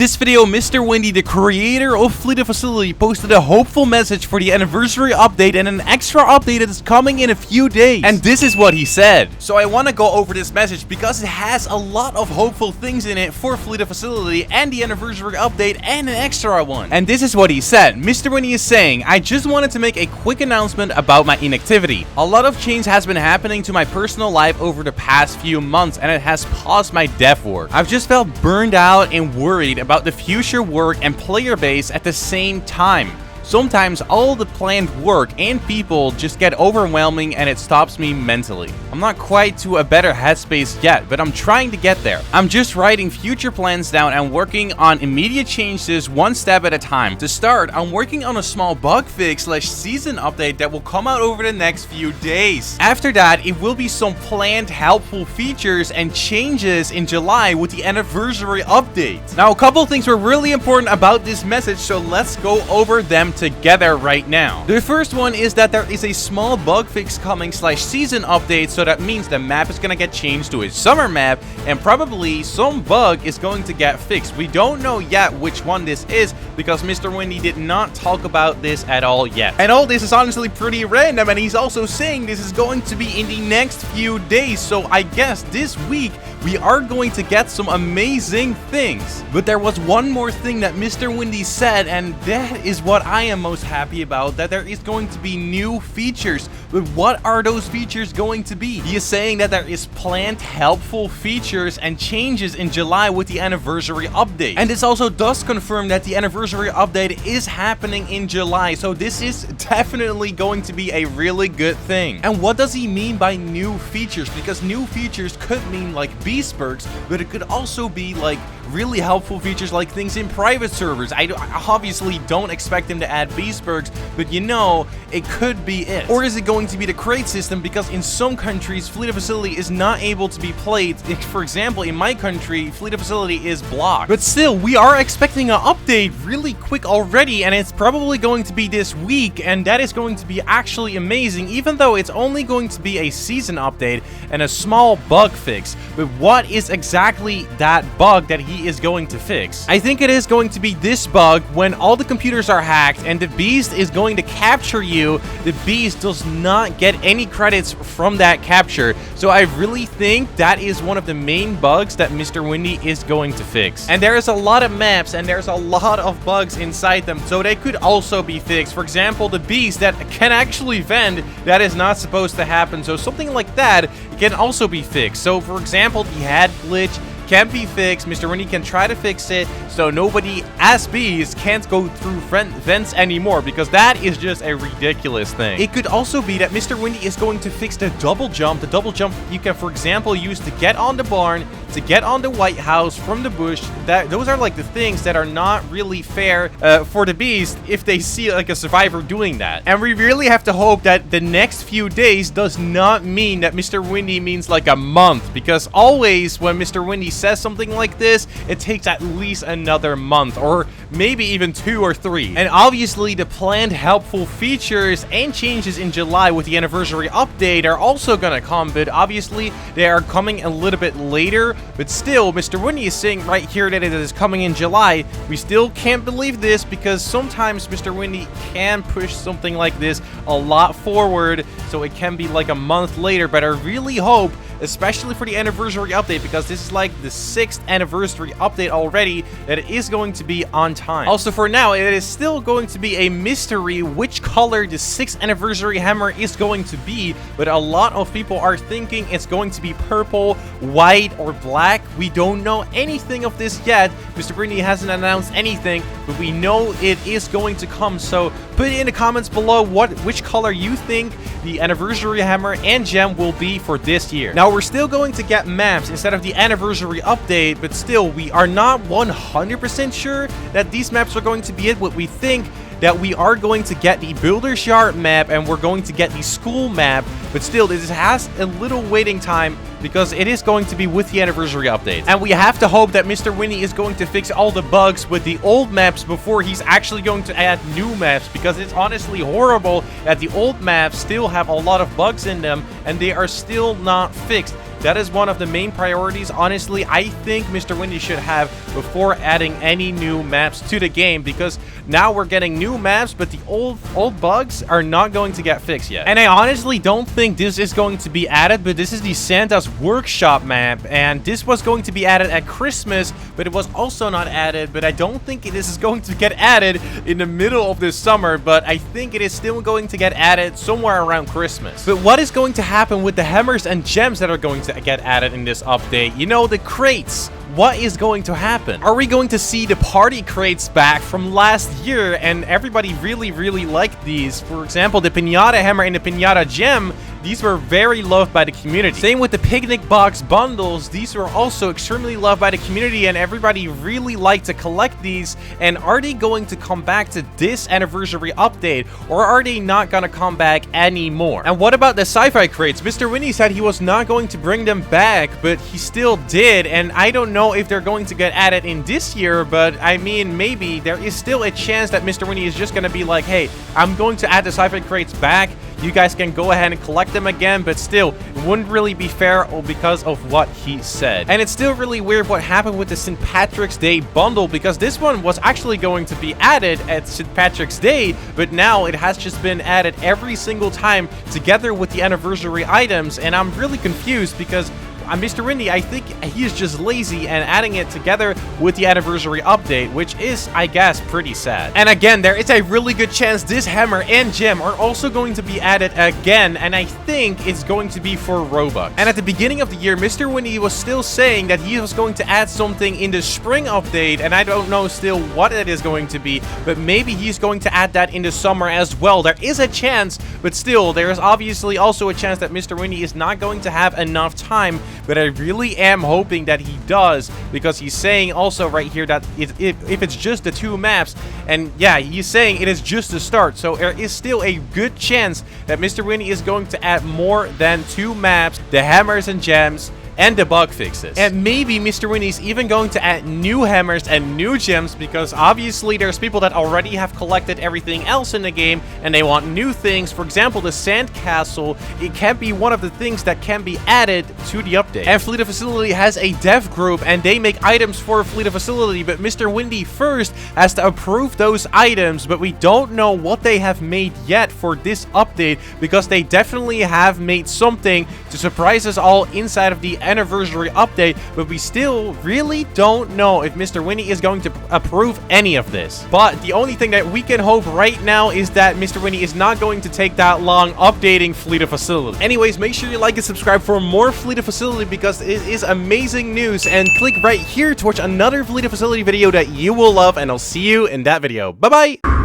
This video, MrWindy, the creator of Flee the Facility, posted a hopeful message for the anniversary update and an extra update that is coming in a few days. And this is what he said. So I want to go over this message because it has a lot of hopeful things in it for Flee the Facility and the anniversary update and an extra one. And this is what he said. MrWindy is saying, I just wanted to make a quick announcement about my inactivity. A lot of change has been happening to my personal life over the past few months and it has paused my dev work. I've just felt burned out and worried about the future work and player base at the same time. Sometimes all the planned work and people just get overwhelming and it stops me mentally. I'm not quite to a better headspace yet, but I'm trying to get there. I'm just writing future plans down and working on immediate changes one step at a time. To start, I'm working on a small bug fix / season update that will come out over the next few days. After that, it will be some planned helpful features and changes in July with the anniversary update. Now, a couple things were really important about this message, so let's go over them together right now. The first one is that there is a small bug fix coming / season update, so that means the map is gonna get changed to a summer map and probably some bug is going to get fixed. We don't know yet which one this is because MrWindy did not talk about this at all yet. And all this is honestly pretty random, and he's also saying this is going to be in the next few days, so I guess this week we are going to get some amazing things. But there was one more thing that MrWindy said, and that is what I am most happy about, that there is going to be new features. But what are those features going to be? He is saying that there is planned helpful features and changes in July with the anniversary update. And this also does confirm that the anniversary update is happening in July, so this is definitely going to be a really good thing. And what does he mean by new features? Because new features could mean like beast perks, but it could also be like really helpful features like things in private servers. I obviously don't expect him to add beast perks, but you know, it could be it. Or is it going to be the crate system? Because in some countries, Flee the Facility is not able to be played. For example, in my country, Flee the Facility is blocked. But still, we are expecting an update really quick already, and it's probably going to be this week, and that is going to be actually amazing, even though it's only going to be a season update and a small bug fix. But what is exactly that bug that he is going to fix? I think it is going to be this bug when all the computers are hacked and the beast is going to capture you. The beast does not get any credits from that capture, so I really think that is one of the main bugs that MrWindy is going to fix. And there is a lot of maps and there's a lot of bugs inside them, so they could also be fixed. For example, the beast that can actually vent, that is not supposed to happen, so something like that can also be fixed. So for example, the head glitch can be fixed. MrWindy can try to fix it so nobody as bees can't go through vents anymore, because that is just a ridiculous thing. It could also be that MrWindy is going to fix the double jump. The double jump you can, for example, use to get on the barn, to get on the White House from the bush. Those are like the things that are not really fair for the beast if they see like a survivor doing that. And we really have to hope that the next few days does not mean that MrWindy means like a month, because always when MrWindy says something like this, it takes at least another month or maybe even 2 or 3. And obviously the planned helpful features and changes in July with the anniversary update are also gonna come, but obviously they are coming a little bit later. But still, MrWindy is saying right here that it is coming in July. We still can't believe this because sometimes MrWindy can push something like this a lot forward, so it can be like a month later. But I really hope, especially for the anniversary update, because this is like the 6th anniversary update already, that it is going to be on time. Also, for now, it is still going to be a mystery which color the 6th anniversary hammer is going to be, but a lot of people are thinking it's going to be purple, white, or black. We don't know anything of this yet. MrWindy hasn't announced anything, but we know it is going to come. So put in the comments below which color you think the anniversary hammer and gem will be for this year. Now, we're still going to get maps instead of the anniversary update, but still, we are not 100% sure that these maps are going to be it. What we think that we are going to get the Builder's Yard map and we're going to get the school map, but still, this has a little waiting time because it is going to be with the anniversary update. And we have to hope that MrWindy is going to fix all the bugs with the old maps before he's actually going to add new maps, because it's honestly horrible that the old maps still have a lot of bugs in them and they are still not fixed. That is one of the main priorities, honestly, I think MrWindy should have before adding any new maps to the game, because now we're getting new maps, but the old bugs are not going to get fixed yet. And I honestly don't think this is going to be added, but this is the Santa's Workshop map, and this was going to be added at Christmas, but it was also not added. But I don't think this is going to get added in the middle of this summer, but I think it is still going to get added somewhere around Christmas. But what is going to happen with the hammers and gems that are going to get added in this update? You know, the crates. What is going to happen? Are we going to see the party crates back from last year? And everybody really liked these. For example, the Piñata Hammer and the Piñata Gem, these were very loved by the community. Same with the Picnic Box bundles. These were also extremely loved by the community, and everybody really liked to collect these. And are they going to come back to this anniversary update, or are they not going to come back anymore? And what about the sci-fi crates? MrWindy said he was not going to bring them back, but he still did. And I don't know if they're going to get added in this year, but I mean, maybe there is still a chance that MrWindy is just going to be like, hey, I'm going to add the sci-fi crates back. You guys can go ahead and collect them again, but still, it wouldn't really be fair because of what he said. And it's still really weird what happened with the St. Patrick's Day bundle, because this one was actually going to be added at St. Patrick's Day, but now it has just been added every single time together with the anniversary items, and I'm really confused because MrWindy, I think he is just lazy and adding it together with the anniversary update, which is, I guess, pretty sad. And again, there is a really good chance this hammer and gem are also going to be added again, and I think it's going to be for Robux. And at the beginning of the year, MrWindy was still saying that he was going to add something in the spring update, and I don't know still what it is going to be, but maybe he's going to add that in the summer as well. There is a chance, but still, there is obviously also a chance that MrWindy is not going to have enough time. But I really am hoping that he does, because he's saying also right here that if it's just the 2 maps, and yeah, he's saying it is just the start, so there is still a good chance that MrWindy is going to add more than 2 maps, the hammers and gems, and the bug fixes. And maybe MrWindy is even going to add new hammers and new gems, because obviously there's people that already have collected everything else in the game and they want new things. For example, the sand castle, it can be one of the things that can be added to the update. And Flee The Facility has a dev group and they make items for Flee The Facility, but MrWindy first has to approve those items, but we don't know what they have made yet for this update, because they definitely have made something to surprise us all inside of the anniversary update, but we still really don't know if MrWindy is going to approve any of this. But the only thing that we can hope right now is that MrWindy is not going to take that long updating Flee The Facility. Anyways, make sure you like and subscribe for more Flee The Facility, because it is amazing news, and click right here to watch another Flee The Facility video that you will love, and I'll see you in that video. Bye bye.